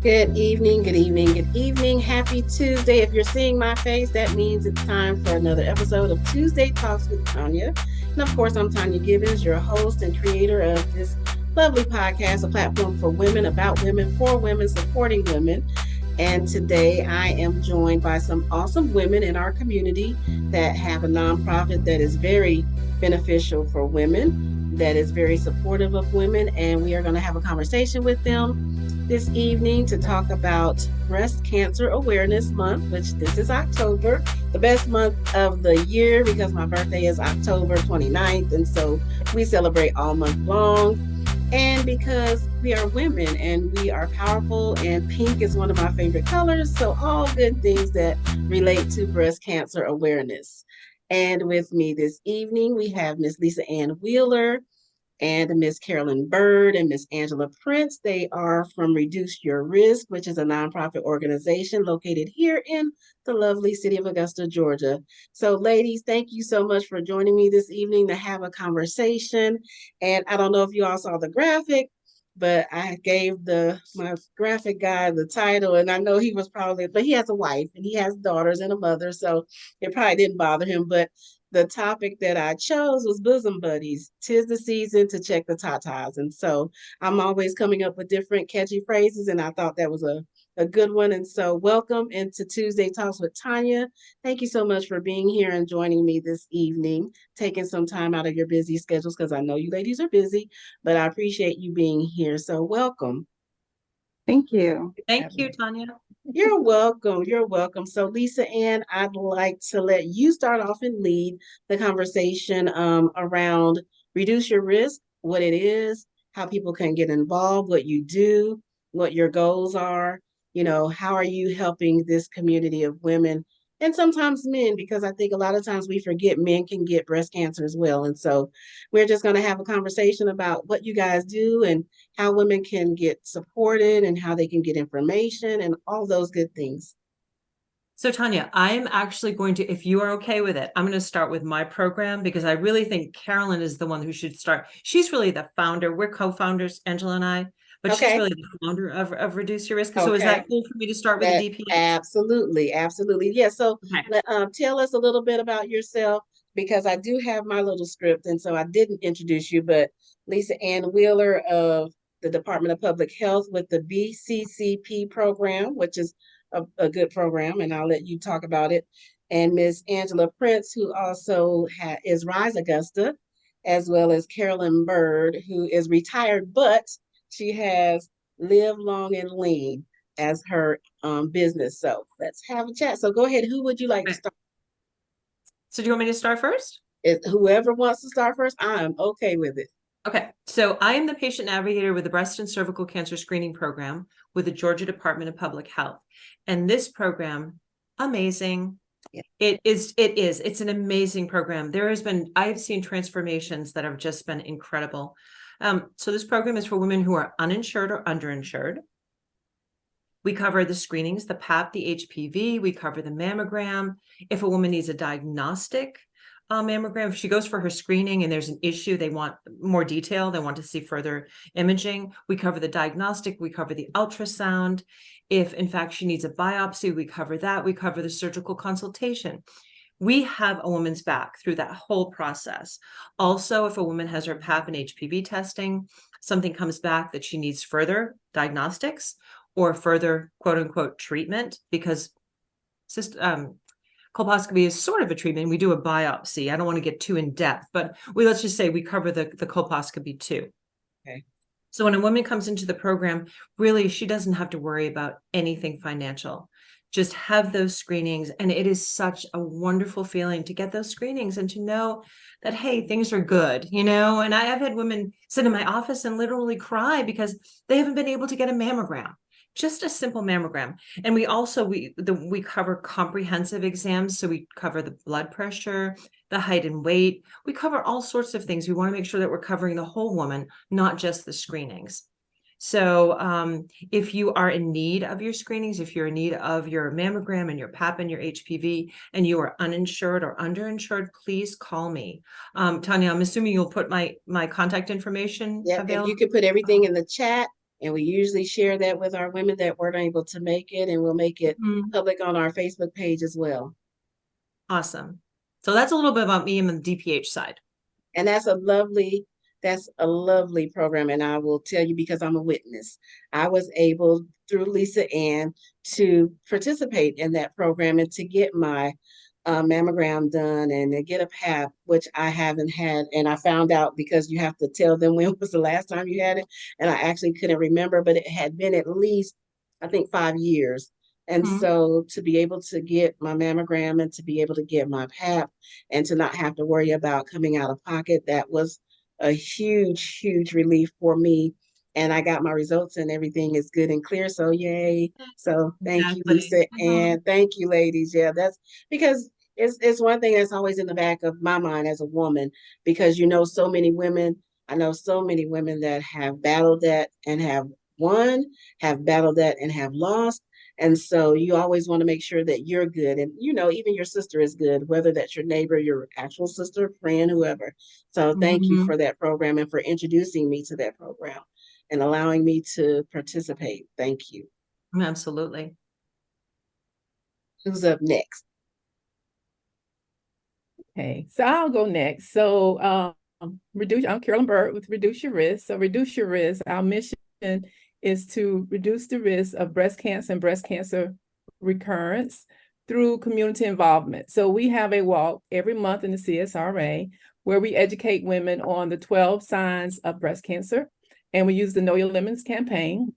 Good evening, good evening, good evening. Happy Tuesday. If you're seeing my face, that means it's time for another episode of Tuesday Talks with Tonia. And of course, I'm Tonia Gibbons, your host and creator of this lovely podcast, a platform for women, about women, for women, supporting women. And today I am joined by some awesome women in our community that have a nonprofit that is very beneficial for women, that is very supportive of women. And we are going to have a conversation with them this evening to talk about Breast Cancer Awareness Month, which this is October, the best month of the year because my birthday is October 29th. And so we celebrate all month long. And because we are women and we are powerful, and pink is one of my favorite colors. So all good things that relate to breast cancer awareness. And with me this evening, we have Miss Lisa Ann Wheeler and Miss Carolyn Bird and Miss Angela Prince. They are from Reduce Your Risk, which is a nonprofit organization located here in the lovely city of Augusta, Georgia. So ladies, thank you so much for joining me this evening to have a conversation. And I don't know if you all saw the graphic, but I gave my graphic guy the title, and I know he was but he has a wife and he has daughters and a mother, so it probably didn't bother him. But the topic that I chose was bosom buddies. 'Tis the season to check the tatas. And so I'm always coming up with different catchy phrases, and I thought that was a good one. And so welcome into Tuesday Talks with Tonia. Thank you so much for being here and joining me this evening, taking some time out of your busy schedules, because I know you ladies are busy, but I appreciate you being here. So welcome. Thank you. Thank you, Tonia. You're welcome. You're welcome. So Lisa Ann, I'd like to let you start off and lead the conversation around Reduce Your Risk, what it is, how people can get involved, what you do, what your goals are, how are you helping this community of women and sometimes men, because I think a lot of times we forget men can get breast cancer as well. And so we're just going to have a conversation about what you guys do and how women can get supported and how they can get information and all those good things. So Tonia, I'm actually going to, if you are okay with it, I'm going to start with my program because I really think Carolyn is the one who should start. She's really the founder. We're co-founders, Angela and I, but she's really the founder of Reduce Your Risk. So is that cool for me to start with the DP? Absolutely. Absolutely. Yeah. So tell us a little bit about yourself, because I do have my little script. And so I didn't introduce you, but Lisa Ann Wheeler of the Department of Public Health with the BCCP program, which is a good program, and I'll let you talk about it. And Miss Angela Prince, who also is Rise Augusta, as well as Carolyn Bird, who is retired, but she has Live Long and Lean as her business. So let's have a chat. So go ahead. Who would you like to start? So do you want me to start first? Whoever wants to start first, I'm okay with it. Okay, so I am the patient navigator with the Breast and Cervical Cancer Screening Program with the Georgia Department of Public Health. And this program, amazing. Yeah. It's an amazing program. I've seen transformations that have just been incredible. So this program is for women who are uninsured or underinsured. We cover the screenings, the PAP, the HPV. We cover the mammogram. If a woman needs a diagnostic mammogram, if she goes for her screening and there's an issue, they want more detail, they want to see further imaging, we cover the diagnostic, we cover the ultrasound. If in fact she needs a biopsy, we cover that. We cover the surgical consultation. We have a woman's back through that whole process. Also, if a woman has her PAP and HPV testing, something comes back that she needs further diagnostics or further quote unquote treatment, because colposcopy is sort of a treatment. We do a biopsy. I don't want to get too in depth, but let's just say we cover the colposcopy too. Okay. So when a woman comes into the program, really, she doesn't have to worry about anything financial. just have those screenings. And it is such a wonderful feeling to get those screenings and to know that, hey, things are good, and I've had women sit in my office and literally cry because they haven't been able to get a mammogram, just a simple mammogram. And we also, we cover comprehensive exams. So we cover the blood pressure, the height and weight. We cover all sorts of things. We want to make sure that we're covering the whole woman, not just the screenings. So if you are in need of your screenings, if you're in need of your mammogram and your Pap and your HPV, and you are uninsured or underinsured, please call me. Tonia, I'm assuming you'll put my contact information available. If you could put everything in the chat, and we usually share that with our women that weren't able to make it, and we'll make it public on our Facebook page as well. Awesome. So that's a little bit about me and the DPH side. And that's a lovely program. And I will tell you, because I'm a witness, I was able through Lisa Ann to participate in that program and to get my mammogram done and to get a Pap, which I haven't had. And I found out because you have to tell them when was the last time you had it. And I actually couldn't remember, but it had been at least, I think, 5 years. And so to be able to get my mammogram and to be able to get my Pap and to not have to worry about coming out of pocket, that was a huge, huge relief for me. And I got my results and everything is good and clear. So yay. So thank you, Lisa. And thank you, ladies. Yeah, that's because it's one thing that's always in the back of my mind as a woman, because so many women, I know so many women that have battled that and have won, have battled that and have lost. And so you always want to make sure that you're good. And, even your sister is good, whether that's your neighbor, your actual sister, friend, whoever. So thank you for that program and for introducing me to that program and allowing me to participate. Thank you. Absolutely. Who's up next? Okay, so I'll go next. So I'm Carolyn Bird with Reduce Your Risk. So Reduce Your Risk, our mission is to reduce the risk of breast cancer and breast cancer recurrence through community involvement. So we have a walk every month in the CSRA where we educate women on the 12 signs of breast cancer, and we use the Know Your Limits campaign.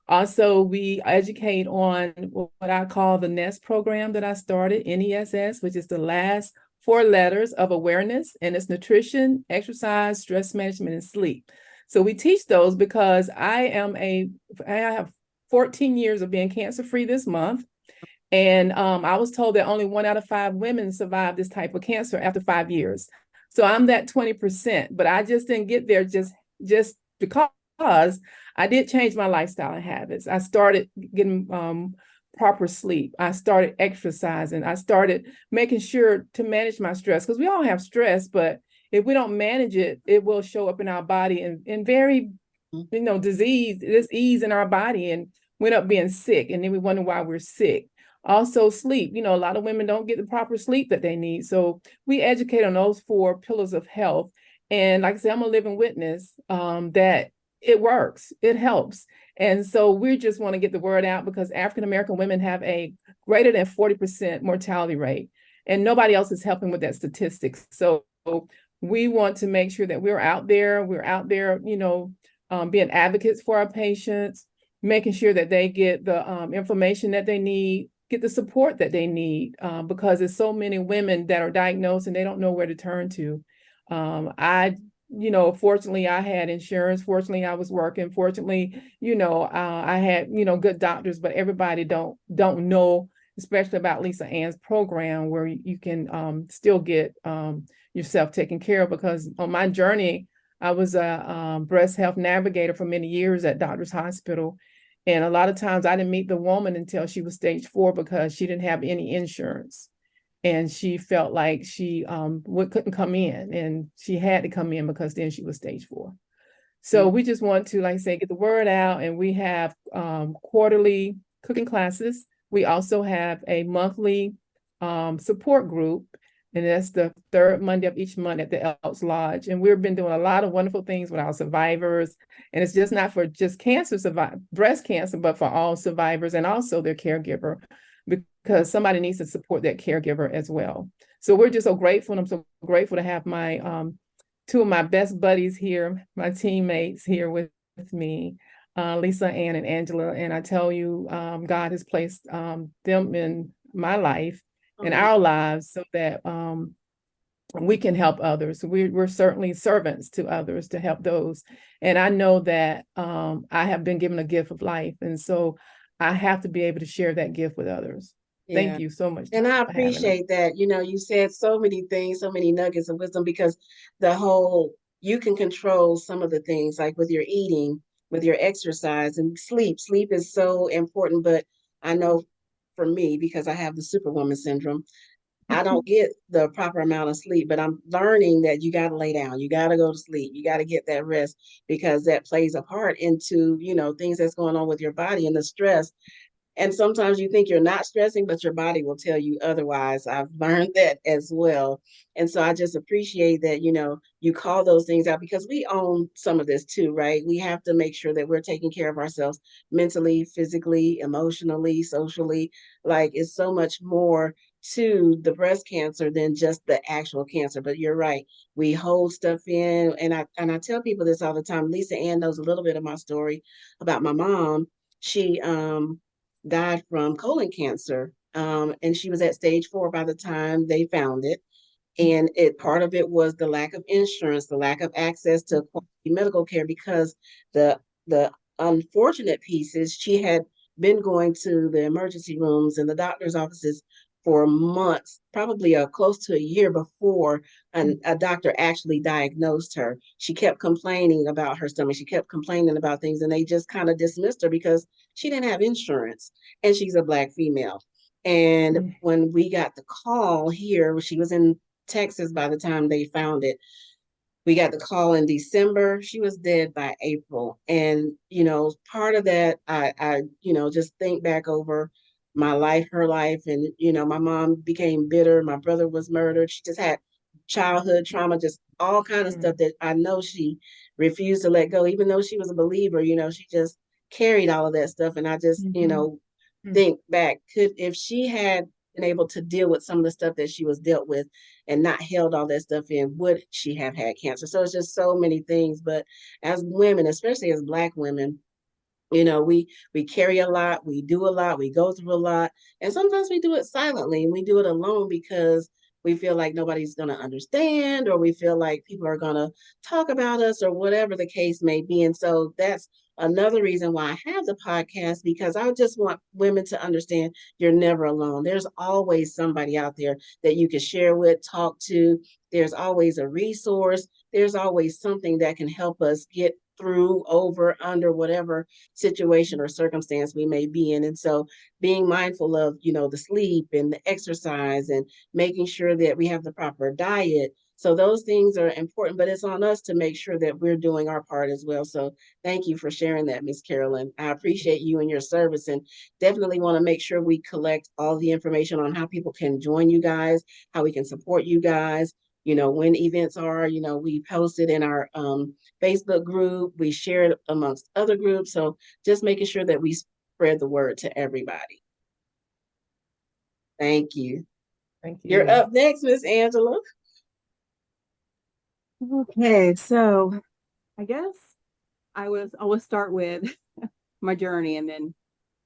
Also, we educate on what I call the NESS program that I started, NESS, which is the last 4 letters of awareness, and it's nutrition, exercise, stress management, and sleep. So we teach those because I have 14 years of being cancer-free this month. And I was told that only 1 out of 5 women survive this type of cancer after 5 years. So I'm that 20%, but I just didn't get there just because I did change my lifestyle and habits. I started getting proper sleep. I started exercising. I started making sure to manage my stress, because we all have stress, but if we don't manage it, it will show up in our body and very, disease in our body, and we end up being sick. And then we wonder why we're sick. Also sleep, a lot of women don't get the proper sleep that they need. So we educate on those 4 pillars of health. And like I said, I'm a living witness that it works, it helps. And so we just want to get the word out, because African-American women have a greater than 40% mortality rate, and nobody else is helping with that statistics. So we want to make sure that we're out there, being advocates for our patients, making sure that they get the information that they need, get the support that they need, because there's so many women that are diagnosed and they don't know where to turn to. Fortunately, I had insurance. Fortunately, I was working. Fortunately, I had, good doctors, but everybody don't know, especially about Lisa Ann's program, where you can still get yourself taken care of. Because on my journey, I was a breast health navigator for many years at Doctors Hospital. And a lot of times I didn't meet the woman until she was stage 4, because she didn't have any insurance. And she felt like she couldn't come in, and she had to come in because then she was stage 4. So we just want to, like I say, get the word out. And we have quarterly cooking classes. We also have a monthly support group, and that's the 3rd Monday of each month at the Elks Lodge. And we've been doing a lot of wonderful things with our survivors. And it's just not for just breast cancer, but for all survivors and also their caregiver, because somebody needs to support that caregiver as well. So we're just so grateful. And I'm so grateful to have my 2 of my best buddies here, my teammates here with me. Lisa, Ann, and Angela. And I tell you, God has placed them in my life, in our lives, so that we can help others. We're certainly servants to others to help those. And I know that I have been given a gift of life. And so I have to be able to share that gift with others. Yeah. Thank you so much. And I for having us. appreciate that. You said so many things, so many nuggets of wisdom, because you can control some of the things, like with your eating, with your exercise and sleep. Sleep is so important, but I know for me, because I have the superwoman syndrome, I don't get the proper amount of sleep, but I'm learning that you got to lay down. You got to go to sleep. You got to get that rest, because that plays a part into, things that's going on with your body and the stress. And sometimes you think you're not stressing, but your body will tell you otherwise. I've learned that as well. And so I just appreciate that, you call those things out, because we own some of this too, right? We have to make sure that we're taking care of ourselves mentally, physically, emotionally, socially. Like, it's so much more to the breast cancer than just the actual cancer. But you're right. We hold stuff in. And I tell people this all the time. Lisa Ann knows a little bit of my story about my mom. She died from colon cancer. And she was at stage 4 by the time they found it. And part of it was the lack of insurance, the lack of access to quality medical care, because the unfortunate piece is she had been going to the emergency rooms and the doctor's offices for months, probably close to a year before a doctor actually diagnosed her. She kept complaining about her stomach. She kept complaining about things, and they just kind of dismissed her because she didn't have insurance, and she's a Black female. And when we got the call here, she was in Texas by the time they found it. We got the call in December. She was dead by April. And, part of that, I just think back over my life, her life. And, my mom became bitter. My brother was murdered. She just had childhood trauma, just all kind of stuff that I know she refused to let go, even though she was a believer. She just carried all of that stuff. And I just, think back, if she had been able to deal with some of the stuff that she was dealt with and not held all that stuff in, would she have had cancer? So it's just so many things. But as women, especially as Black women, we carry a lot, we do a lot, we go through a lot, and sometimes we do it silently, and we do it alone because we feel like nobody's going to understand, or we feel like people are going to talk about us, or whatever the case may be. And so that's another reason why I have the podcast, because I just want women to understand you're never alone. There's always somebody out there that you can share with, talk to. There's always a resource. There's always something that can help us get through, over, under whatever situation or circumstance we may be in. And so being mindful of, the sleep and the exercise, and making sure that we have the proper diet. So those things are important, but it's on us to make sure that we're doing our part as well. So thank you for sharing that, Ms. Carolyn. I appreciate you and your service, and definitely want to make sure we collect all the information on how people can join you guys, how we can support you guys, when events are. We post it in our Facebook group. We share it amongst other groups. So just making sure that we spread the word to everybody. Thank you. Thank you. You're up next, Miss Angela. Okay, so I guess I will start with my journey, and then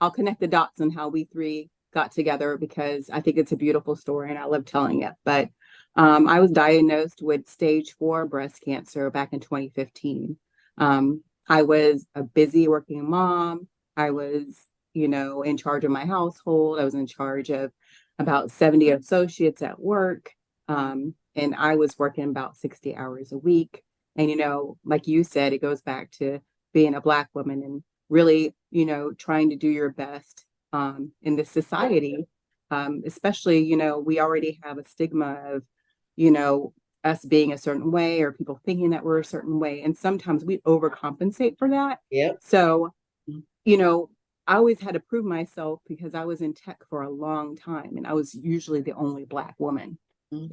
I'll connect the dots on how we three got together, because I think it's a beautiful story and I love telling it. But I was diagnosed with stage 4 breast cancer back in 2015. I was a busy working mom. I was, in charge of my household. I was in charge of about 70 associates at work. And I was working about 60 hours a week. And, like you said, it goes back to being a Black woman and really, trying to do your best in this society. Especially, we already have a stigma of, us being a certain way, or people thinking that we're a certain way. And sometimes we overcompensate for that. Yep. So, I always had to prove myself, because I was in tech for a long time, and I was usually the only Black woman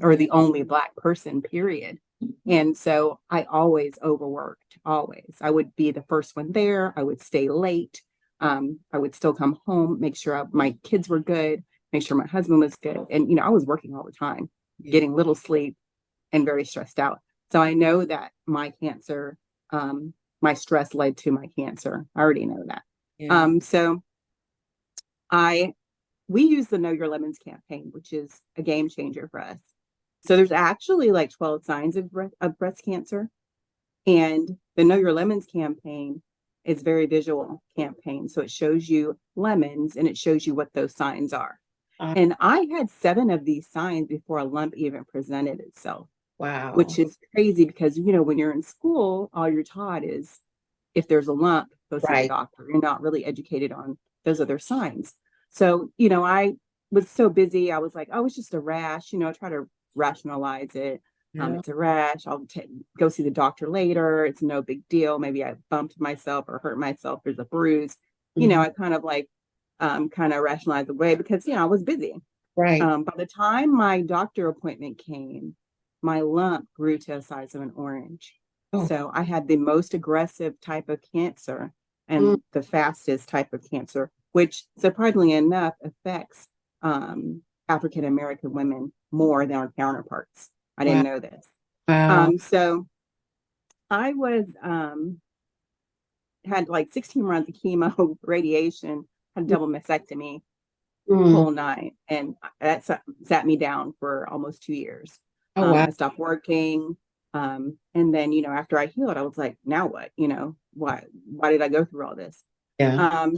or the only Black person, period. And so I always overworked, always. I would be the first one there. I would stay late. I would still come home, make sure my kids were good, make sure my husband was good. And, I was working all the time, getting little sleep and very stressed out. So I know that my cancer, my my stress led to my cancer. I already know that. Yeah. So we use the Know Your Lemons campaign, which is a game changer for us. So there's actually like 12 signs of breast cancer. And the Know Your Lemons campaign is very visual campaign. So it shows you lemons and it shows you what those signs are. And I had 7 of these signs before a lump even presented itself. Wow. Which is crazy because, you know, when you're in school, all you're taught is if there's a lump, go see the doctor. You're not really educated on those other signs. So, you know, I was so busy. I was like, oh, it's just a rash, you know, try to rationalize it. It's a rash. I'll go see the doctor later. It's no big deal. Maybe I bumped myself or hurt myself. There's a bruise. You know, I kind of like kind of rationalized away because, you know, I was busy. Right. By the time my doctor appointment came, my lump grew to the size of an orange. So I had the most aggressive type of cancer and the fastest type of cancer, which surprisingly enough affects African American women more than our counterparts. I didn't know this. Wow. So I was had like 16 rounds of chemo, radiation, had a double mastectomy, whole nine, and that sat me down for almost 2 years. I stopped working. And then, you know, after I healed, I was like, now what? You know, why did I go through all this? Yeah.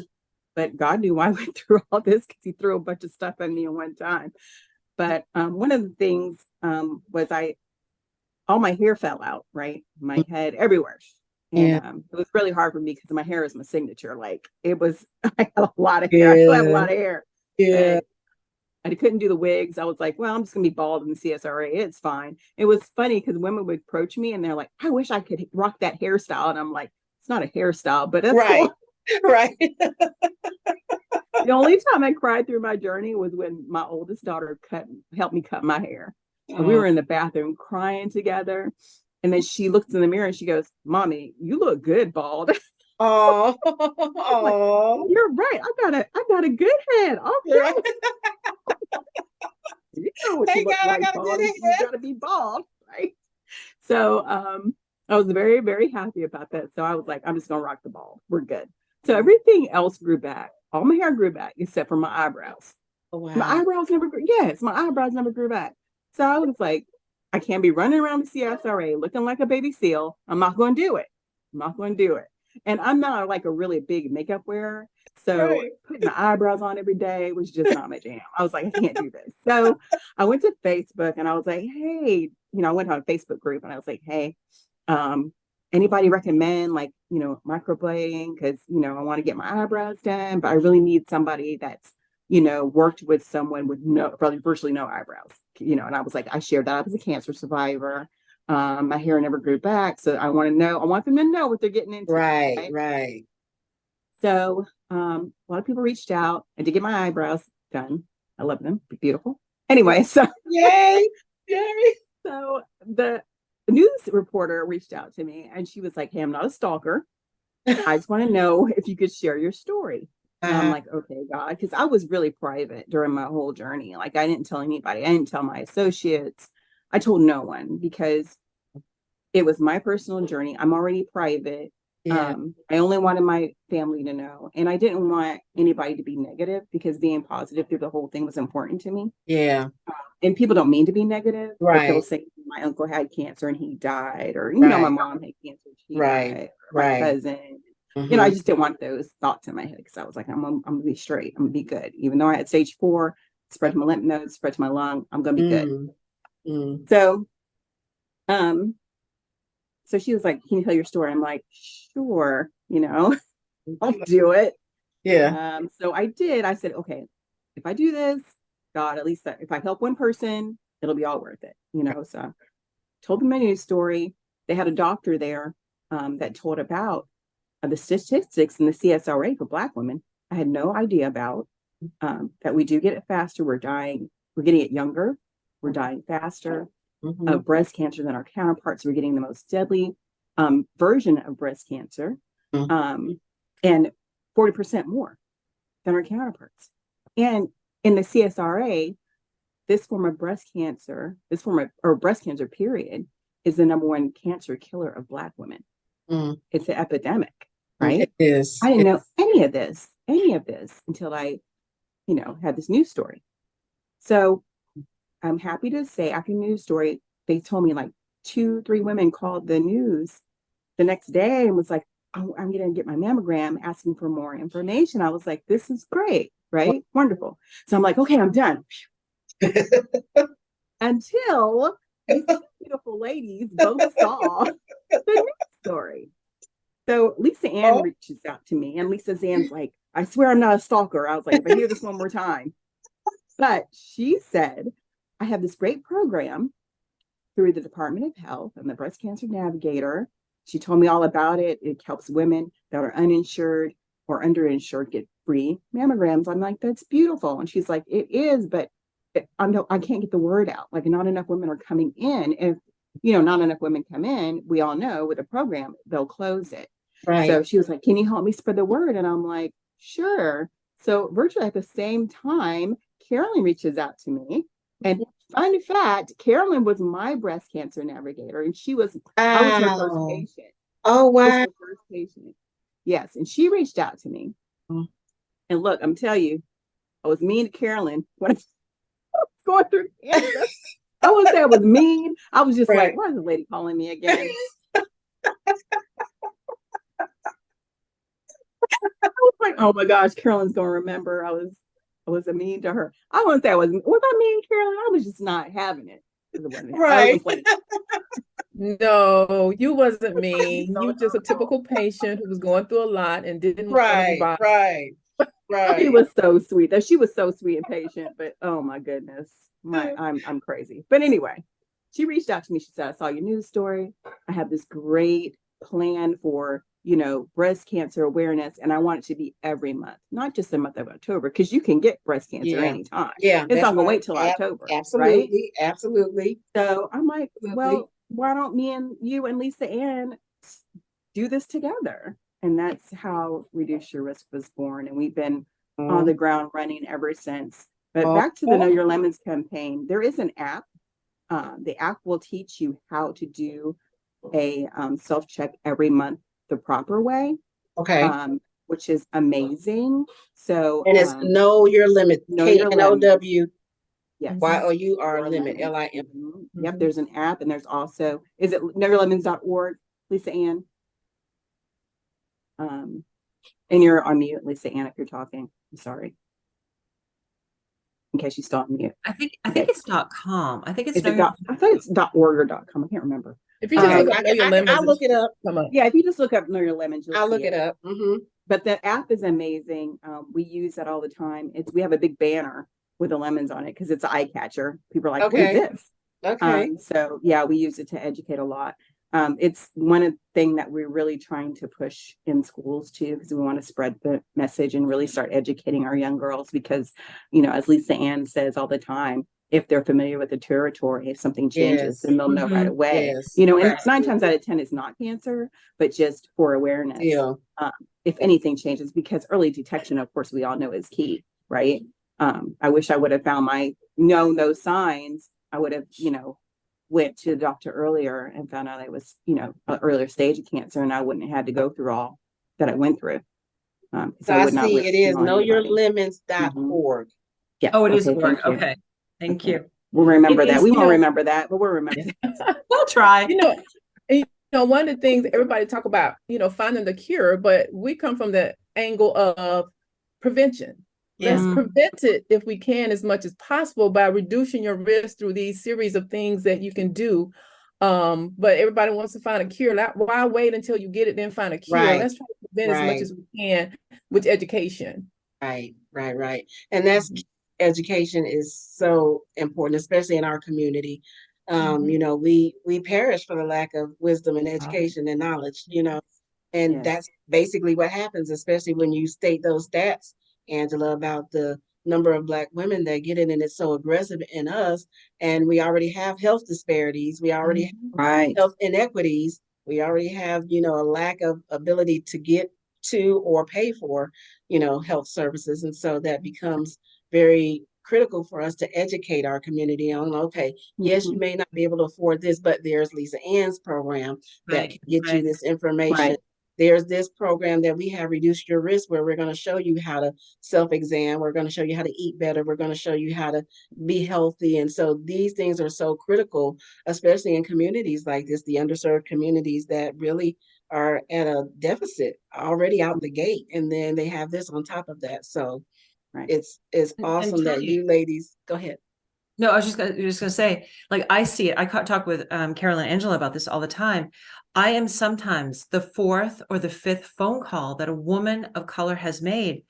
But God knew why I went through all this because he threw a bunch of stuff at me at one time. But one of the things was all my hair fell out, right? My head everywhere. And it was really hard for me because my hair is my signature. Like it was, I had a lot of hair. I still have a lot of hair. Yeah. I couldn't do the wigs. I was like, well, I'm just going to be bald in the CSRA. It's fine. It was funny because women would approach me and they're like, I wish I could rock that hairstyle. And I'm like, it's not a hairstyle, but that's cool. Right. The only time I cried through my journey was when my oldest daughter helped me cut my hair. And we were in the bathroom crying together. And then she looks in the mirror and she goes, Mommy, you look good bald. Oh, like, you're right. I got a good head. Okay. You know what you look like, bald. You gotta be bald, right? So I was very, very happy about that. So I was like, I'm just gonna rock the bald. We're good. So everything else grew back. All my hair grew back except for my eyebrows. Oh, wow. My eyebrows never grew. Yes, my eyebrows never grew back. So I was like, I can't be running around the CSRA looking like a baby seal. I'm not going to do it. I'm not going to do it. And I'm not like a really big makeup wearer. So putting my eyebrows on every day was just not my jam. I was like, I can't do this. So I went to Facebook and I was like, hey, you know, I went on a Facebook group and I was like, hey, anybody recommend like, you know, microblading? Because, you know, I want to get my eyebrows done, but I really need somebody that's, you know, worked with someone with probably virtually no eyebrows, you know. And I was like, I shared that I was a cancer survivor. My hair never grew back. So I want them to know what they're getting into. Right. So a lot of people reached out. I did get my eyebrows done. I love them. Beautiful. Anyway, so Yay. So the news reporter reached out to me and she was like, hey, I'm not a stalker. I just want to know if you could share your story. And I'm like, okay, God, because I was really private during my whole journey. Like I didn't tell anybody. I didn't tell my associates. I told no one because it was my personal journey. I'm already private. I only wanted my family to know. And I didn't want anybody to be negative because being positive through the whole thing was important to me. Yeah. And people don't mean to be negative. Right. But they'll say my uncle had cancer and he died. Or, you know, my mom had cancer. She died. Or my cousin. You know, I just didn't want those thoughts in my head because I was like, I'm gonna be straight. I'm gonna be good. Even though I had stage 4, spread to my lymph nodes, spread to my lung, I'm gonna be good. So, so she was like, can you tell your story? I'm like, sure, you know, I'll do it. Yeah. So I did. I said, okay, if I do this, God, at least if I help one person, it'll be all worth it, you know. So I told them my news story. They had a doctor there that told about the statistics in the CSRA for Black women. I had no idea about that we do get it faster. We're getting it younger. We're dying faster of breast cancer than our counterparts. We're getting the most deadly version of breast cancer and 40% more than our counterparts. And in the CSRA, this form of breast cancer period, is the #1 cancer killer of Black women. It's an epidemic, right? It is. I didn't know any of this until I, had this news story. So I'm happy to say after the news story, they told me like 2-3 women called the news the next day and was like, oh, I'm going to get my mammogram, asking for more information. I was like, this is great, right? Wonderful. So I'm like, okay, I'm done. Until these two beautiful ladies both saw the news story. So Lisa Ann reaches out to me, and Lisa Ann's like, I swear I'm not a stalker. I was like, if I hear this one more time. But she said, I have this great program through the Department of Health and the Breast Cancer Navigator. She told me all about it. It helps women that are uninsured or underinsured get free mammograms. I'm like, that's beautiful. And she's like, it is, but I can't get the word out. Like, not enough women are coming in. If, not enough women come in, we all know with a program, they'll close it. Right. So she was like, can you help me spread the word? And I'm like, sure. So virtually at the same time, Carolyn reaches out to me. And fun fact, Carolyn was my breast cancer navigator, and I was her first patient. Oh, wow. Her first patient. Yes. And she reached out to me. And look, I'm telling you, I was mean to Carolyn when I was going through cancer. I wouldn't say I was mean. I was just like, why is the lady calling me again? I was like, oh my gosh, Carolyn's gonna remember I was mean to her. I wouldn't say I was I mean, Carolyn? I was just not having it. Right. No, you wasn't mean. You were just a typical patient who was going through a lot and didn't want anybody. Right. She was so sweet. She was so sweet and patient, but oh my goodness, I'm crazy. But anyway, she reached out to me. She said, I saw your news story. I have this great plan for breast cancer awareness, and I want it to be every month, not just the month of October, because you can get breast cancer anytime. Yeah, it's not gonna wait till October. Absolutely, right? Absolutely. So I'm like, well, why don't me and you and Lisa Ann do this together? And that's how Reduce Your Risk was born, and we've been on the ground running ever since. But back to the Know Your Lemons campaign, there is an app. The app will teach you how to do a self-check every month the proper way, which is amazing. So, and it's Know Your Limit, KNOW. Yes. YOUR limit, LIM. Yep, there's an app, and there's also, is it knowyourlemons.org, Lisa Ann? And you're on mute, Lisa Ann, if you're talking. I'm sorry. In case you still on mute. I think it's .com. I think it's I thought it's .org or .com. I can't remember. If you just look up Know Your Lemons, I'll look it up. Yeah, if you just look up Know Your Lemons, I'll look it up. But the app is amazing. We use that all the time. We have a big banner with the lemons on it because it's an eye catcher. People are like, what is this? Okay. So yeah, we use it to educate a lot. It's one thing that we're really trying to push in schools too, because we want to spread the message and really start educating our young girls, because, as Lisa Ann says all the time, if they're familiar with the territory, if something changes, then they'll know right away. And 9 times out of 10 is not cancer, but just for awareness. If anything changes, because early detection, of course, we all know is key, right? I wish I would have known those signs. I would have, went to the doctor earlier and found out it was, an earlier stage of cancer, and I wouldn't have had to go through all that I went through. So I see it is knowyourlemons.org. Yeah. Oh, it is org. Okay. Thank you. We'll remember that. We won't remember that, but we'll remember that. We'll try. One of the things everybody talk about, finding the cure, but we come from the angle of prevention. Let's prevent it if we can as much as possible by reducing your risk through these series of things that you can do. But everybody wants to find a cure. Why wait until you get it, then find a cure? Let's try to prevent as much as we can with education. Right. And that's education is so important, especially in our community. We perish for the lack of wisdom and education and knowledge, and that's basically what happens, especially when you state those stats, Angela, about the number of Black women that get it, and it's so aggressive in us. And we already have health disparities. We already have health inequities. We already have, a lack of ability to get to or pay for, health services. And so that becomes very critical for us to educate our community on, okay, yes, you may not be able to afford this, but there's Lisa Ann's program that can get you this information. Right. There's this program that we have, Reduce Your Risk, where we're going to show you how to self-exam. We're going to show you how to eat better. We're going to show you how to be healthy. And so these things are so critical, especially in communities like this, the underserved communities that really are at a deficit already out the gate. And then they have this on top of that. So it's awesome that you ladies, go ahead. No, I was just gonna say, like, I see it. I talk with Carolyn and Angela about this all the time. I am sometimes the fourth or the fifth phone call that a woman of color has made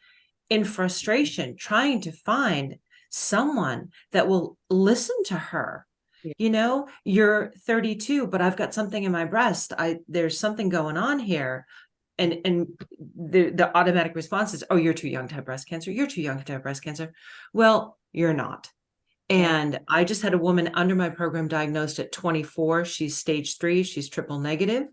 in frustration, trying to find someone that will listen to her. Yeah. You know, you're 32, but I've got something in my breast. There's something going on here. And the automatic response is, oh, you're too young to have breast cancer. You're too young to have breast cancer. Well, you're not. And I just had a woman under my program diagnosed at 24. She's stage 3. She's triple negative.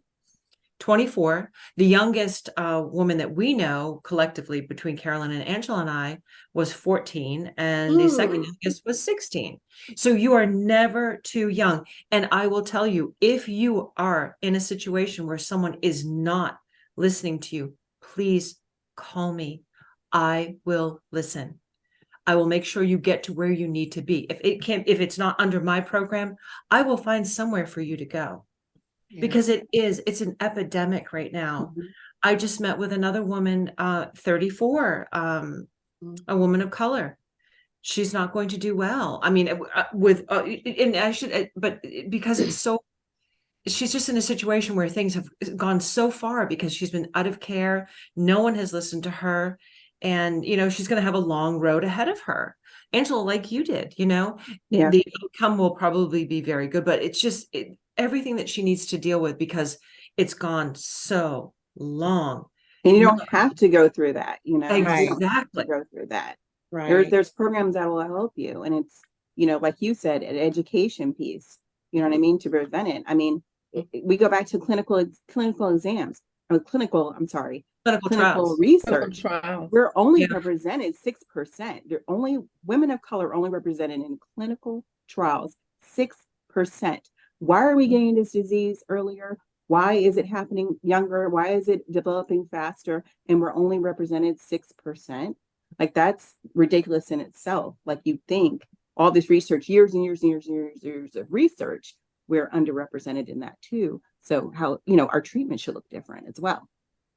24. The youngest woman that we know collectively between Carolyn and Angela and I was 14. And the second youngest was 16. So you are never too young. And I will tell you, if you are in a situation where someone is not listening to you, please call me. I will listen. I will make sure you get to where you need to be. If it's not under my program, I will find somewhere for you to go. Yeah. Because it's an epidemic right now. I just met with another woman, 34, a woman of color. She's not going to do well. I mean, but because it's so, she's just in a situation where things have gone so far because she's been out of care. No one has listened to her. And, you know, she's going to have a long road ahead of her. Angela, like you did, you know, the outcome will probably be very good, but it's just everything that she needs to deal with because it's gone so long. And you don't have to go through that, you know. Exactly. Go through that. Right. There's programs that will help you. And it's, you know, like you said, an education piece, you know what I mean, to prevent it. I mean, we go back to clinical exams, clinical research. We're only represented 6%. They're only women of color only represented in clinical trials, 6%. Why are we getting this disease earlier? Why is it happening younger? Why is it developing faster? And we're only represented 6%. Like, that's ridiculous in itself. Like, you think all this research, years and years and years and years, and years of research, we're underrepresented in that too. So how, you know, our treatment should look different as well.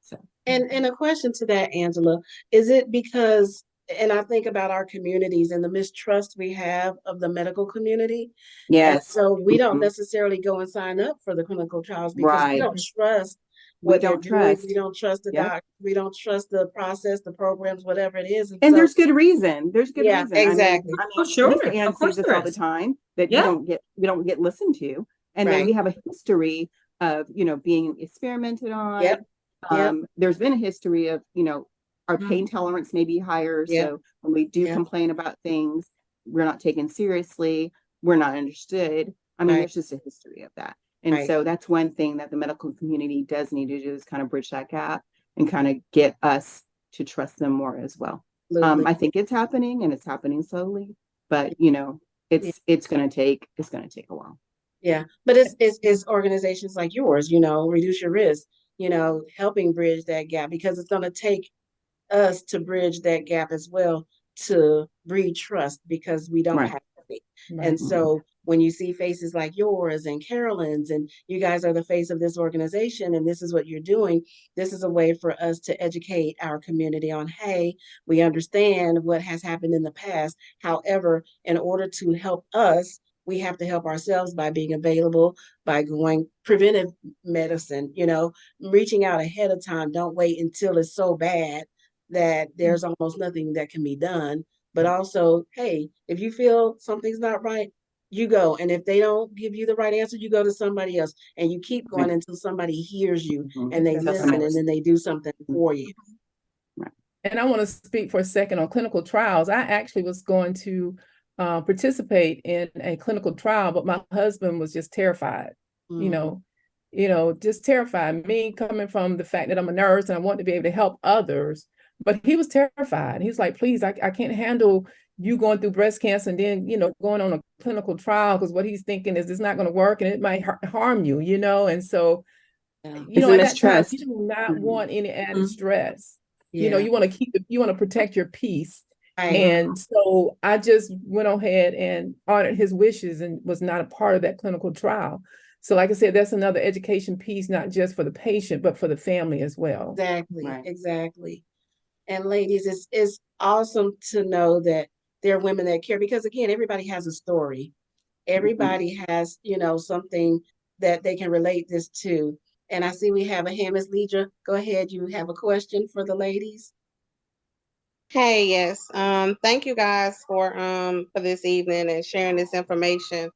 So, and a question to that, Angela, is it because, and I think about our communities and the mistrust we have of the medical community. Yes. And so we don't necessarily go and sign up for the clinical trials because we don't trust what they're doing. We don't trust the doctor. We don't trust the process, the programs, whatever it is. And so, there's good reason. There's good reason. Exactly. I mean, sure. Lisa Ann sees this all the time that we don't get listened to. And then we have a history of, you know, being experimented on. There's been a history of, you know, our pain tolerance may be higher. So when we do complain about things, we're not taken seriously. We're not understood. I mean, there's just a history of that. And so that's one thing that the medical community does need to do is kind of bridge that gap and kind of get us to trust them more as well. I think it's happening and it's happening slowly, but you know, it's going to take a while. Yeah. But it's organizations like yours, you know, Reduce Your Risk, you know, helping bridge that gap, because it's going to take us to bridge that gap as well to breed trust, because we don't have it. And so when you see faces like yours and Carolyn's, and you guys are the face of this organization, and this is what you're doing, this is a way for us to educate our community on, hey, we understand what has happened in the past. However, in order to help us, we have to help ourselves by being available, by going preventive medicine, you know, reaching out ahead of time. Don't wait until it's so bad that there's almost nothing that can be done. But also, hey, if you feel something's not right, you go. And if they don't give you the right answer, you go to somebody else, and you keep going until somebody hears you and they listen, and then they do something for you. And I want to speak for a second on clinical trials. I actually was going to participate in a clinical trial, but my husband was just terrified, you know, just terrified. Me coming from the fact that I'm a nurse and I want to be able to help others, But he was terrified. He was like, please, I can't handle you going through breast cancer and then, going on a clinical trial, because what he's thinking is it's not going to work and it might harm you, And so, Yeah. It's a at that time, mistrust. you do not Mhm. want any added Mhm. stress. Yeah. You want to protect your peace. Right. And so I just went ahead and honored his wishes and was not a part of that clinical trial. So like I said, that's another education piece, not just for the patient, but for the family as well. Exactly. Right. Exactly. And ladies, it's awesome to know that there are women that care, because again, everybody has a story. Everybody has, something that they can relate this to. And I see we have a hand. Ms. Leidra, go ahead. You have a question for the ladies? Hey, yes. Thank you guys for this evening and sharing this information.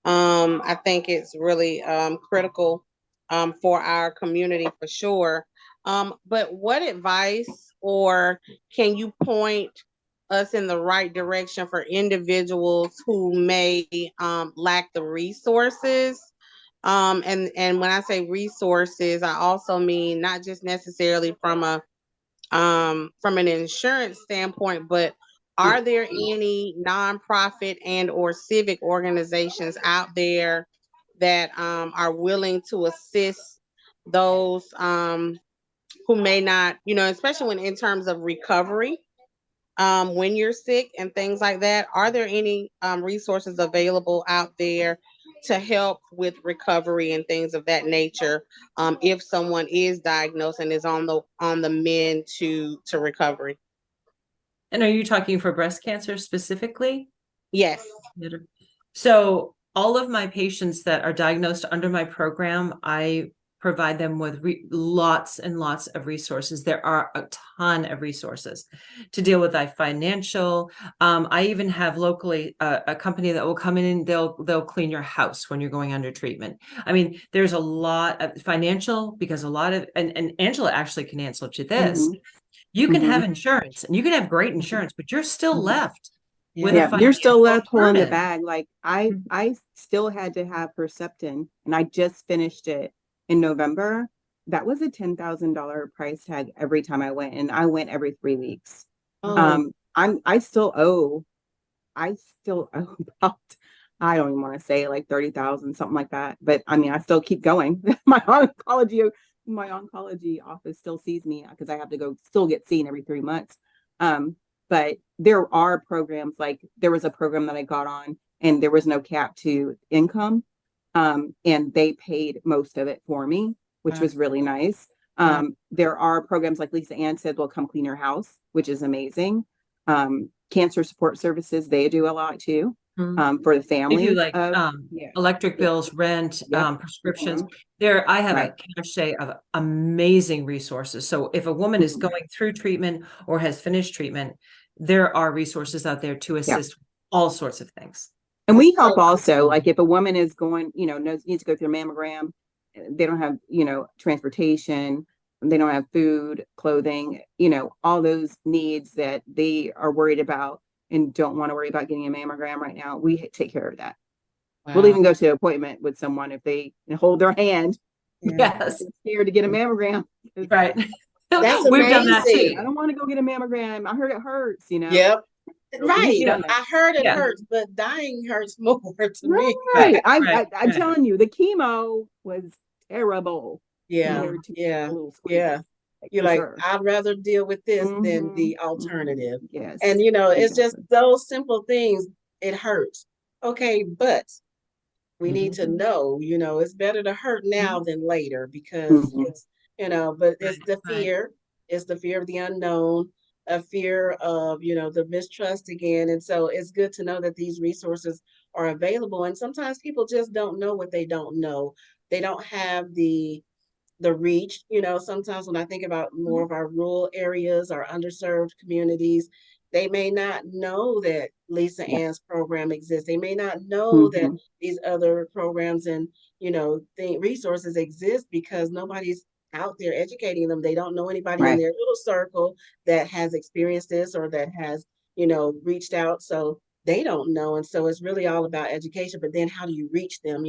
I think it's really critical for our community for sure. But what advice, or can you point us in the right direction for individuals who may lack the resources? And when I say resources, I also mean not just necessarily from an insurance standpoint, but are there any nonprofit and or civic organizations out there that are willing to assist those who may not, especially when in terms of recovery, when you're sick and things like that? Are there any resources available out there to help with recovery and things of that nature, if someone is diagnosed and is on the mend to recovery? And are you talking for breast cancer specifically? Yes. So all of my patients that are diagnosed under my program, I provide them with lots and lots of resources. There are a ton of resources to deal with financial. I even have locally a company that will come in and they'll clean your house when you're going under treatment. I mean, there's a lot of financial, because a lot of, and Angela actually can answer to this. You can have insurance and you can have great insurance, but you're still left with a You're still left pulling the burden. bag. Like I still had to have Herceptin, and I just finished it in November. That was a $10,000 price tag every time I went, and I went every 3 weeks. Oh, I still owe about, I don't even want to say, like 30,000, something like that. But I mean, I still keep going. My oncology office still sees me because I have to still get seen every 3 months. But there are programs, like there was a program that I got on and there was no cap to income. And they paid most of it for me, which was really nice. There are programs like Lisa Ann said, will come clean your house, which is amazing. Cancer support services, they do a lot too, for the They families. do like electric bills, rent, prescriptions. I have a cache of amazing resources. So if a woman is going through treatment or has finished treatment, there are resources out there to assist with all sorts of things. And we help also, like if a woman is going, needs to go through a mammogram, they don't have, transportation, they don't have food, clothing, all those needs that they are worried about and don't want to worry about getting a mammogram right now. We take care of that. Wow. We'll even go to an appointment with someone if they hold their hand. Yes. Scared to get a mammogram. Right. That's We've amazing. done that too. I don't want to go get a mammogram. I heard it hurts, Yep. Right. I heard it Yeah. hurts, but dying hurts more to me. Right. I'm telling you, the chemo was terrible. Yeah. Yeah. You're like, I'd rather deal with this than the alternative. Yes. And it's just those simple things. It hurts. Okay, but we need to know, it's better to hurt now than later, because it's, but it's the fear. It's the fear of the unknown, a fear of, the mistrust again. And so it's good to know that these resources are available. And sometimes people just don't know what they don't know. They don't have the reach. Sometimes when I think about more of our rural areas, our underserved communities, they may not know that Lisa Ann's program exists. They may not know that these other programs and, resources exist, because nobody's out there educating them. They don't know anybody in their little circle that has experienced this or that has, reached out. So they don't know. And so it's really all about education. But then how do you reach them?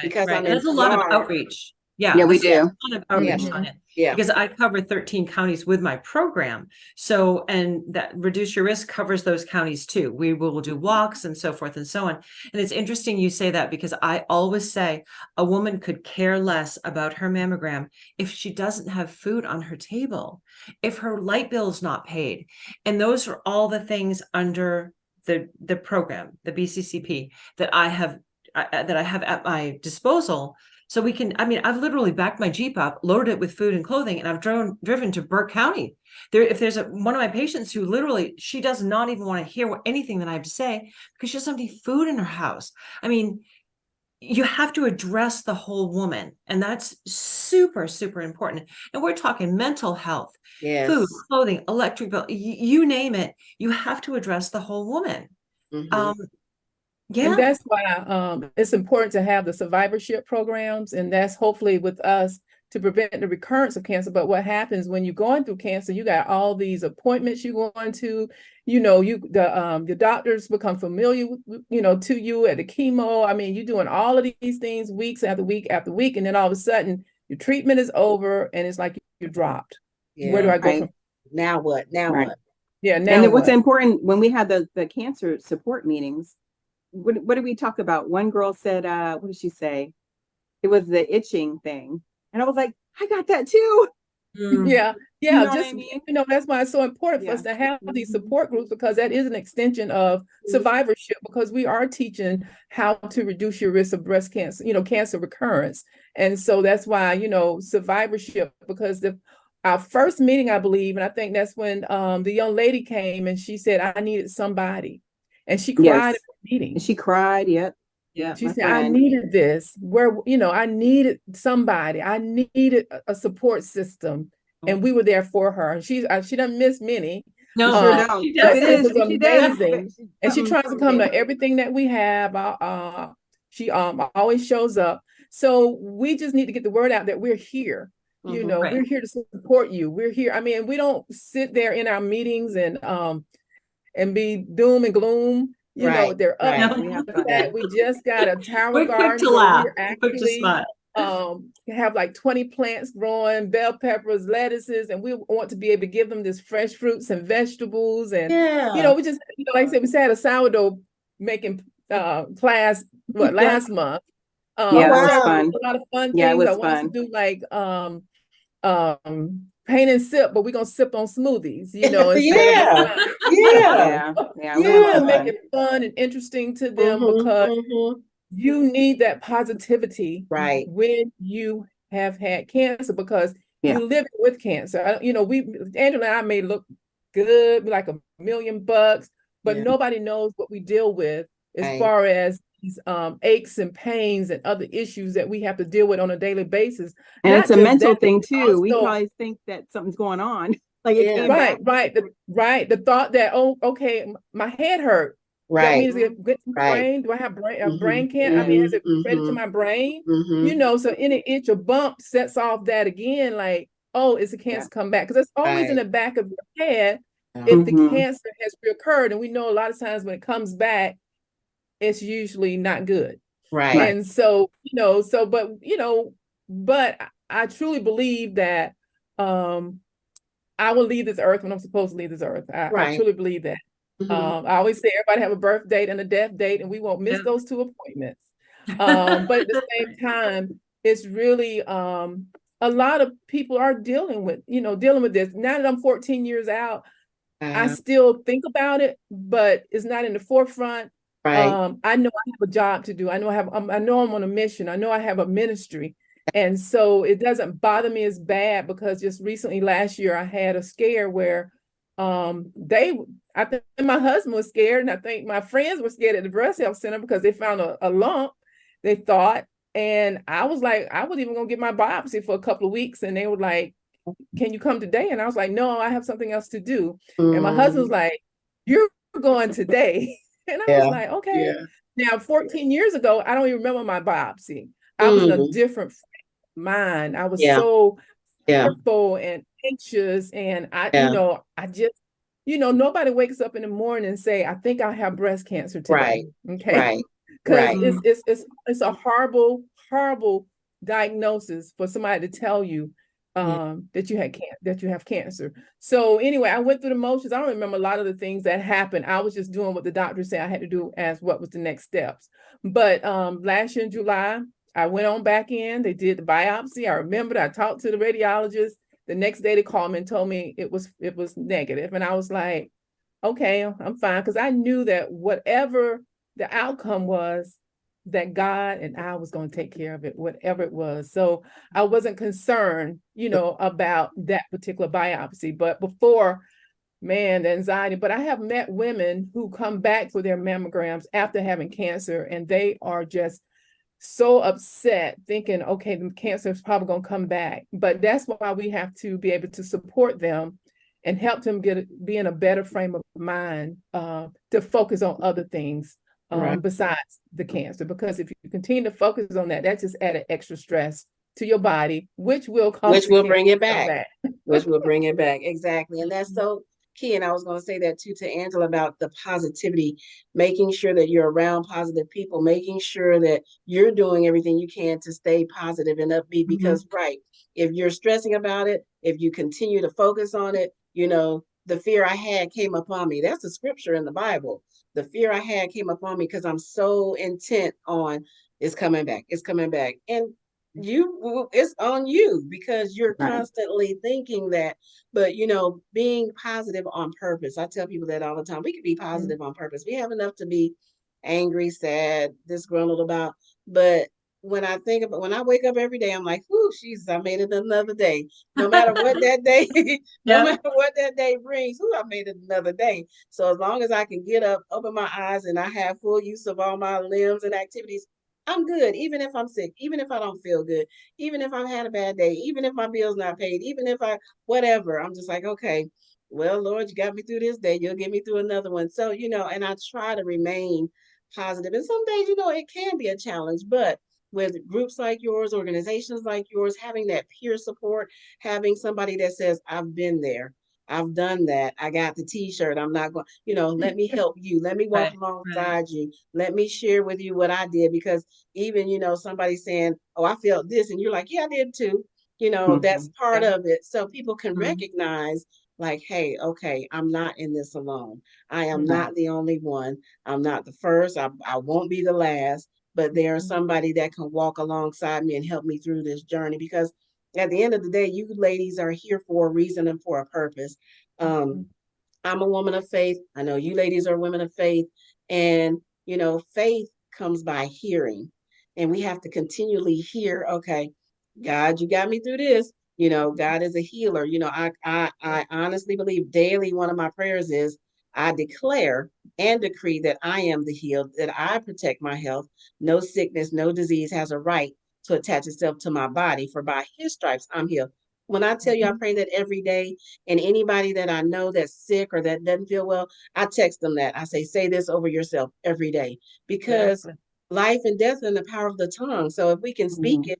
Because I'm in there's a lot of outreach. Yeah, Yeah, we this is a do. ton of outreach Mhm. on it. Yeah. Because I cover 13 counties with my program. So, and that Reduce Your Risk covers those counties too. We will do walks and so forth and so on. And it's interesting you say that, because I always say a woman could care less about her mammogram if she doesn't have food on her table, if her light bill is not paid. And those are all the things under the program, the BCCP, that I have at my disposal. So we can, I mean, I've literally backed my Jeep up, loaded it with food and clothing, and I've driven to Burke County. If there's one of my patients who literally, she does not even want to hear anything that I have to say because she doesn't have any food in her house. I mean, you have to address the whole woman, and that's super, super important. And we're talking mental health, Yes. food, clothing, electric bill, you name it. You have to address the whole woman. Mhm. Yeah. And that's why it's important to have the survivorship programs, and that's hopefully with us to prevent the recurrence of cancer. But what happens when you're going through cancer, you got all these appointments you're going to, the doctors become familiar with, to you at the chemo. I mean, you're doing all of these things weeks after week after week, and then all of a sudden your treatment is over and it's like you're dropped. Where do Yeah. I go Right. from? Now what? Now Right. what? Yeah, And now then what's what? important when we had the cancer support meetings, what did we talk about? One girl said, what did she say? It was the itching thing. And I was like, I got that too. Mm. Yeah, You know what just I mean? that's why it's so important for Yeah. us to have these Mhm. support groups, because that is an extension of survivorship, because we are teaching how to reduce your risk of breast cancer, cancer recurrence. And so that's why, survivorship, because our first meeting, I believe, and I think that's when the young lady came and she said, I needed somebody. And she cried Yes. at the meeting. And she cried. Yep. Yeah. She my said, I friend. needed this, I needed somebody. I needed a support system. And we were there for her. She doesn't miss many. No, You sure Uh, don't. she If does. it it is, was she does. amazing. And she tries to come to everything that we have. She always shows up. So we just need to get the word out that we're here. Mhm. Right. We're here to support you. We're here. I mean, we don't sit there in our meetings and be doom and gloom. Right, They're up. right. No. We have That we just got a tower We're quick garden to where laugh. we're We're quick to actually smile. have like 20 plants growing, bell peppers, lettuces, and we want to be able to give them this fresh fruits and vegetables. And Yeah. we just, like I said, we had a sourdough making class last month. Yeah, that was so fun. a lot of fun Yeah, it things. I was want us to fun. do like paint and sip, but we're gonna sip on smoothies, instead of Yeah. Yeah. Yeah. Yeah. We we had want to some make fun. it fun and interesting to them, Mhm, because mhm. you need that positivity Right. when you have had cancer, because Yeah. you live with cancer. Angela and I may look good, like $1 million, but Yeah. nobody knows what we deal with as Right. far as these aches and pains and other issues that we have to deal with on a daily basis. And Not it's a just mental that, thing too. We also- probably think that something's going on. Like it Yeah. came back. Right. The thought that, oh, okay, my head hurt. That Right. means it gets to my Right. brain. Do I have a Mhm, brain cancer? I mean, has it mhm, spread to my brain? mhm. So any itch or bump sets off that again, like, oh, it's a cancer come back. Because it's always in Right. the back of your head Yeah. if the Mhm. cancer has reoccurred. And we know a lot of times when it comes back, it's usually not good. Right. And so, but I truly believe that I will leave this earth when I'm supposed to leave this earth. I Right. truly believe that. Mhm. I always say everybody have a birth date and a death date, and we won't miss Yeah. those two appointments. But at the same time, it's really a lot of people are dealing with this. Now that I'm 14 years out, I still think about it, but it's not in the forefront. Right. I know I have a job to do. I know I know I'm on a mission. I know I have a ministry. And so it doesn't bother me as bad, because just recently last year I had a scare where I think my husband was scared, and I think my friends were scared at the breast health center because they found a lump, they thought. And I was like, I was even gonna get my biopsy for a couple of weeks, and they were like, can you come today? And I was like, no, I have something else to do. And my husband was like, you're going today. And I was like, okay. Yeah. Now, 14 years ago, I don't even remember my biopsy. I was in a Mm. different mind. I was Yeah. so Yeah. fearful and anxious. And Yeah. I just, nobody wakes up in the morning and say, I think I have breast cancer today. Right. Okay. Right. Because Right. it's a horrible, horrible diagnosis for somebody to tell you that you have cancer. So anyway, I went through the motions. I don't remember a lot of the things that happened. I was just doing what the doctor said I had to do as what was the next steps. But last year in July, I went on back in. They did the biopsy. I remembered I talked to the radiologist. The next day they called me and told me it was negative. And I was like, okay, I'm fine. Because I knew that whatever the outcome was, that God and I was going to take care of it, whatever it was. So I wasn't concerned, about that particular biopsy. But before, man, the anxiety. But I have met women who come back for their mammograms after having cancer, and they are just so upset, thinking, okay, the cancer is probably going to come back. But that's why we have to be able to support them and help them be in a better frame of mind to focus on other things. Besides the cancer, because if you continue to focus on that, that just added extra stress to your body, which will bring it back. Which will bring it back. Exactly. And that's so key. And I was going to say that too to Angela about the positivity, making sure that you're around positive people, making sure that you're doing everything you can to stay positive and upbeat, because if you're stressing about it, if you continue to focus on it, the fear I had came upon me. That's a scripture in the Bible. The fear I had came upon me because I'm so intent on it's coming back. It's coming back. And it's on you because you're constantly thinking that. But, being positive on purpose. I tell people that all the time. We can be positive on purpose. We have enough to be angry, sad, disgruntled about. But when I wake up every day, I'm like, "Whoo, Jesus, I made it another day." No matter what that day, no matter what that day brings, I made it another day. So as long as I can get up, open my eyes, and I have full use of all my limbs and activities, I'm good. Even if I'm sick, even if I don't feel good, even if I've had a bad day, even if my bill's not paid, even if whatever, I'm just like, okay, well, Lord, you got me through this day. You'll get me through another one. So, and I try to remain positive. And some days, it can be a challenge, but with groups like yours, organizations like yours, having that peer support, having somebody that says, I've been there, I've done that, I got the t-shirt, I'm not going, let me help you, let me walk alongside you, let me share with you what I did, because even, somebody saying, oh, I felt this, and you're like, yeah, I did too, that's part of it. So people can recognize like, hey, okay, I'm not in this alone. I am not the only one. I'm not the first. I won't be the last. But there's somebody that can walk alongside me and help me through this journey, because at the end of the day, you ladies are here for a reason and for a purpose. I'm a woman of faith. I know you ladies are women of faith, and, faith comes by hearing, and we have to continually hear, okay, God, you got me through this. God is a healer. I honestly believe daily, one of my prayers is, I declare and decree that I am the healed, that I protect my health. No sickness, no disease has a right to attach itself to my body, for by his stripes I'm healed. When I tell you I pray that every day, and anybody that I know that's sick or that doesn't feel well, I text them that. I say this over yourself every day, because life and death in the power of the tongue. So if we can speak it,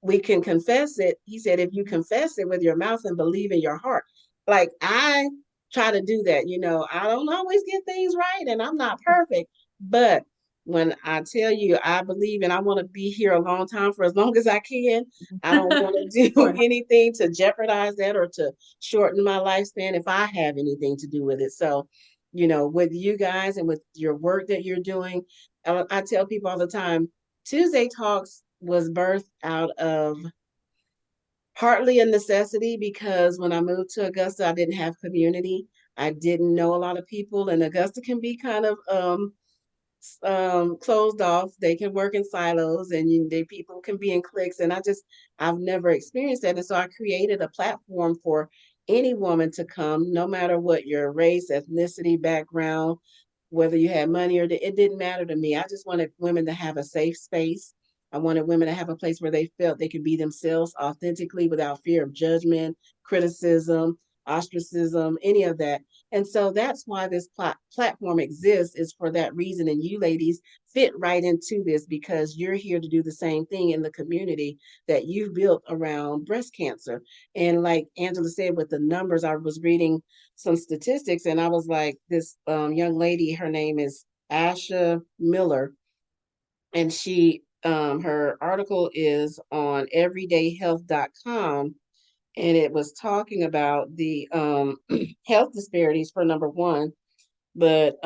we can confess it. He said, if you confess it with your mouth and believe in your heart, like I try to do that. I don't always get things right, and I'm not perfect, but when I tell you I believe and I want to be here a long time, for as long as I can, I don't want to do anything to jeopardize that or to shorten my lifespan if I have anything to do with it. So, with you guys and with your work that you're doing, I tell people all the time, Tuesday Talks was birthed out of partly a necessity, because when I moved to Augusta, I didn't have community. I didn't know a lot of people, and Augusta can be kind of closed off. They can work in silos, and people can be in cliques, and I've never experienced that. And so I created a platform for any woman to come, no matter what your race, ethnicity, background, whether you had money it didn't matter to me. I just wanted women to have a safe space. I wanted women to have a place where they felt they could be themselves authentically without fear of judgment, criticism, ostracism, any of that. And so that's why this platform exists, is for that reason. And you ladies fit right into this, because you're here to do the same thing in the community that you've built around breast cancer. And like Angela said, with the numbers, I was reading some statistics, and I was like, this young lady, her name is Asha Miller, and she her article is on everydayhealth.com, and it was talking about the health disparities for number one, but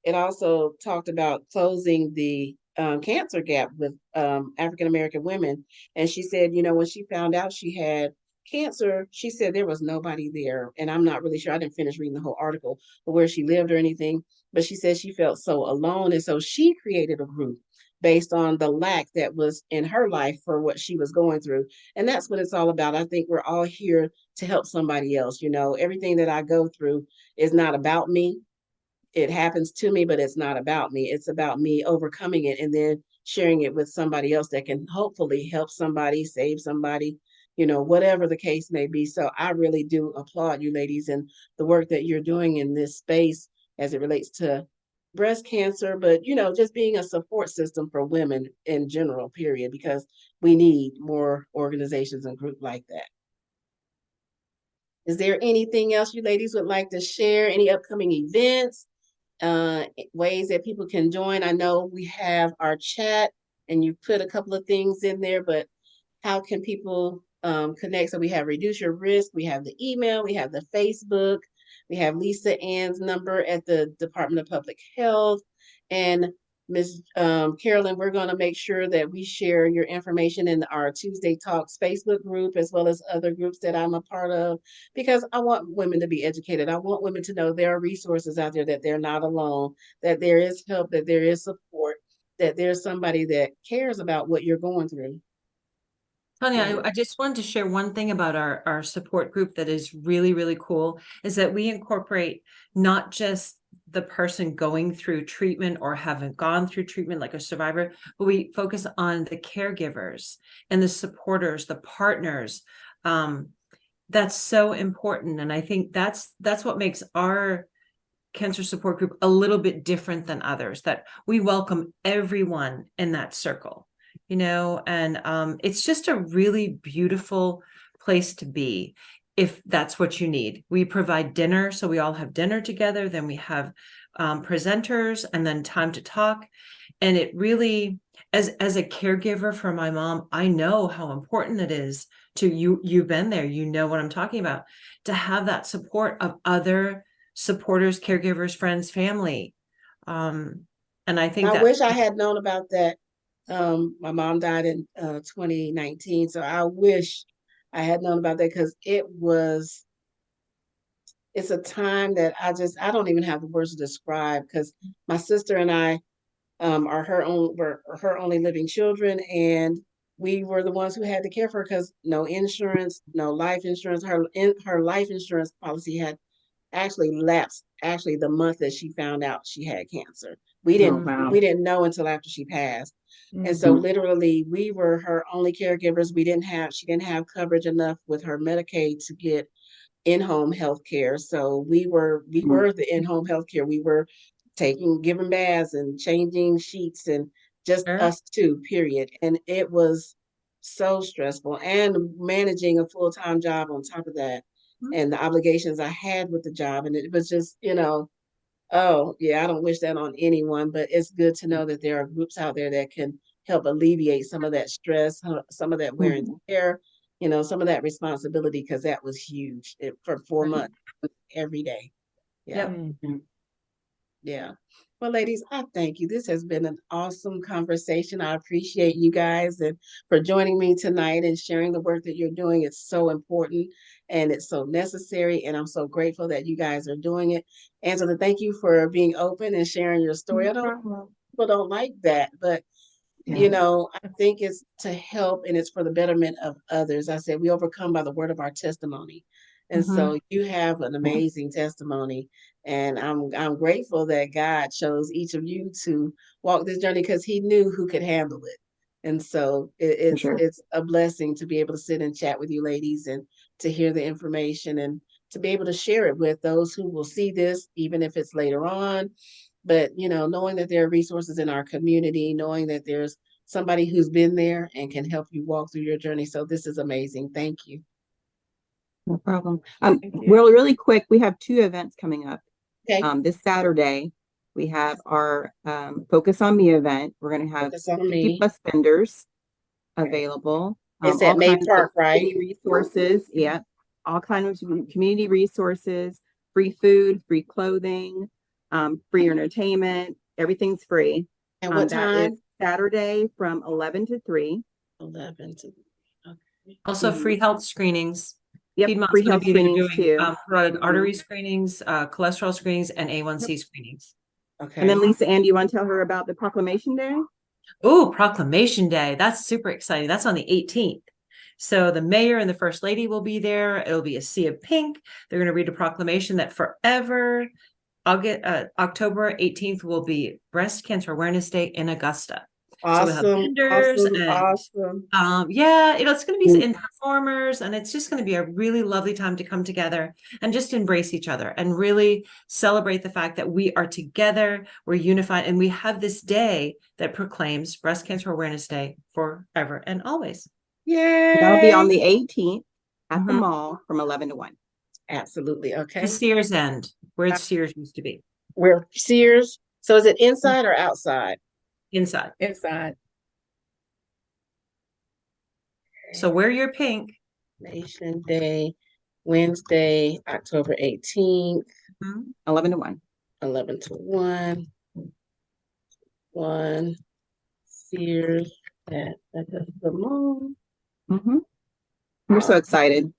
it also talked about closing the cancer gap with African American women. And she said, you know, when she found out she had cancer, she said there was nobody there. And I'm not really sure, I didn't finish reading the whole article or where she lived or anything, but she said she felt so alone. And so she created a group based on the lack that was in her life for what she was going through. And that's what it's all about. I think we're all here to help somebody else. You know, everything that I go through is not about me. It happens to me, but it's not about me. It's about me overcoming it and then sharing it with somebody else that can hopefully help somebody, save somebody, you know, whatever the case may be. So I really do applaud you ladies and the work that you're doing in this space as it relates to breast cancer, but, you know, just being a support system for women in general, period, because we need more organizations and groups like that. Is there anything else you ladies would like to share? Any upcoming events? Ways that people can join? I know we have our chat and you put a couple of things in there, but how can people connect? So we have Reduce Your Risk, we have the email, we have the Facebook, we have Lisa Ann's number at the Department of Public Health, and Ms. Carolyn, we're going to make sure that we share your information in our Tuesday Talks Facebook group, as well as other groups that I'm a part of, because I want women to be educated. I want women to know there are resources out there, that they're not alone, that there is help, that there is support, that there's somebody that cares about what you're going through. Tonia, I just wanted to share one thing about our support group that is really, really cool, is that we incorporate not just the person going through treatment or haven't gone through treatment like a survivor, but we focus on the caregivers and the supporters, the partners. That's so important. And I think that's what makes our cancer support group a little bit different than others, that we welcome everyone in that circle, you know, and it's just a really beautiful place to be if that's what you need. We provide dinner, so we all have dinner together, then we have presenters and then time to talk. And it really, as a caregiver for my mom, I know how important it is to you've been there, you know what I'm talking about, to have that support of other supporters, caregivers, friends, family. And I think I wish I had known about that. My mom died in 2019, so I wish I had known about that, because it's a time that I don't even have the words to describe, because my sister and I were her only living children, and we were the ones who had to care for her, because no insurance, no life insurance. Her life insurance policy had actually lapsed the month that she found out she had cancer. We didn't know until after she passed. And so literally we were her only caregivers. She didn't have coverage enough with her Medicaid to get in-home health care. So we were the in-home health care. We were giving baths and changing sheets, and just us two, period. And it was so stressful, and managing a full-time job on top of that, and the obligations I had with the job. And it was just, you know, oh yeah, I don't wish that on anyone, but it's good to know that there are groups out there that can help alleviate some of that stress, some of that wear and tear, you know, some of that responsibility, because that was huge for 4 months, every day. Yeah. Yep. Yeah. Well, ladies, I thank you. This has been an awesome conversation. I appreciate you guys and for joining me tonight and sharing the work that you're doing. It's so important and it's so necessary. And I'm so grateful that you guys are doing it. Angela, thank you for being open and sharing your story. I know people don't like that, but you know, I think it's to help and it's for the betterment of others. I said, we overcome by the word of our testimony. And so you have an amazing testimony, and I'm grateful that God chose each of you to walk this journey, because he knew who could handle it. And so it's a blessing to be able to sit and chat with you ladies and to hear the information and to be able to share it with those who will see this, even if it's later on. But, you know, knowing that there are resources in our community, knowing that there's somebody who's been there and can help you walk through your journey. So this is amazing. Thank you. No problem. Really quick, we have 2 events coming up. Okay. This Saturday, We have our Focus on Me event. We're going to have Focus on 50 Me. plus vendors available. It's all at May kinds of Park, right? community resources. Yeah. All kinds of community resources, free food, free clothing, free entertainment. Everything's free. And what That time? is Saturday from 11 to 3. 11 to. Okay. Also Mhm. free health screenings. Yep, Piedmont's free gonna health be there screenings doing, too. carotid Mhm. artery screenings, cholesterol screenings, and A1C screenings. Okay. And then Lisa Ann, do you want to tell her about the Proclamation Day? Oh, Proclamation Day. That's super exciting. That's on the 18th. So the mayor and the first lady will be there. It'll be a sea of pink. They're going to read a proclamation that forever, October 18th will be Breast Cancer Awareness Day in Augusta. So we'll have Awesome. vendors Awesome. and Awesome. yeah, it's going to be in performers, and it's just going to be a really lovely time to come together and just embrace each other and really celebrate the fact that we are together, we're unified, and we have this day that proclaims Breast Cancer Awareness Day forever and always. Yay. That'll be on the 18th at the Mhm. mall from 11 to 1. Absolutely. Okay. The Sears End, where Sears used to be, We're Sears. So is it inside or outside? inside. Inside. So wear your pink. Nation Day, Wednesday, October 18th, 11 to 1. 11 to 1. 1 Sears at the mall. Mm-hmm. We're so excited.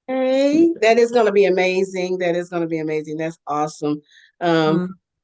Hey, that is going to be amazing. That is going to be amazing. That's awesome.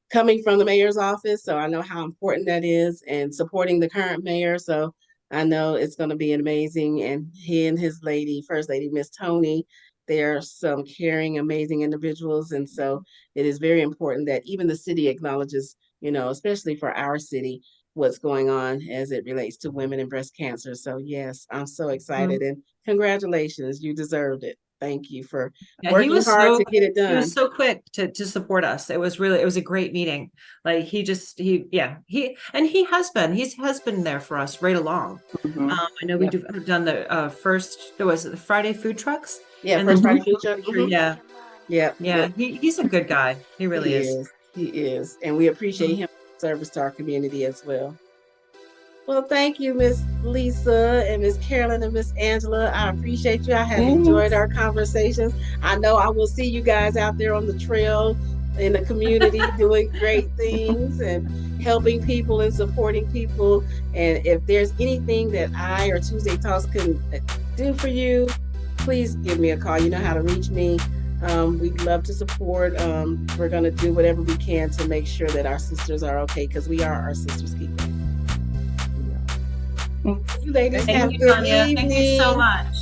Coming from the mayor's office, so I know how important that is, and supporting the current mayor. So I know it's going to be amazing. And he and his lady, First Lady, Miss Tony, they are some caring, amazing individuals. And so it is very important that even the city acknowledges, especially for our city, what's going on as it relates to women and breast cancer. So yes, I'm so excited and congratulations. You deserved it. Thank you for working hard to get it done. He was so quick to support us. It was a great meeting. Like he's has been there for us right along. Mm-hmm. I know we've done the first, was it the Friday food trucks? Yeah, and first Friday food truck. Yeah. He's a good guy. He really is. He is. And we appreciate him service to our community as well. Well, thank you, Miss Lisa and Miss Carolyn and Miss Angela. I appreciate you. I have enjoyed our conversations. I know I will see you guys out there on the trail in the community doing great things and helping people and supporting people. And if there's anything that I or Tuesday Talks can do for you, please give me a call. You know how to reach me. We'd love to support. We're going to do whatever we can to make sure that our sisters are okay, because we are our sisters' keeper. You ladies have a good evening. Thank you so much.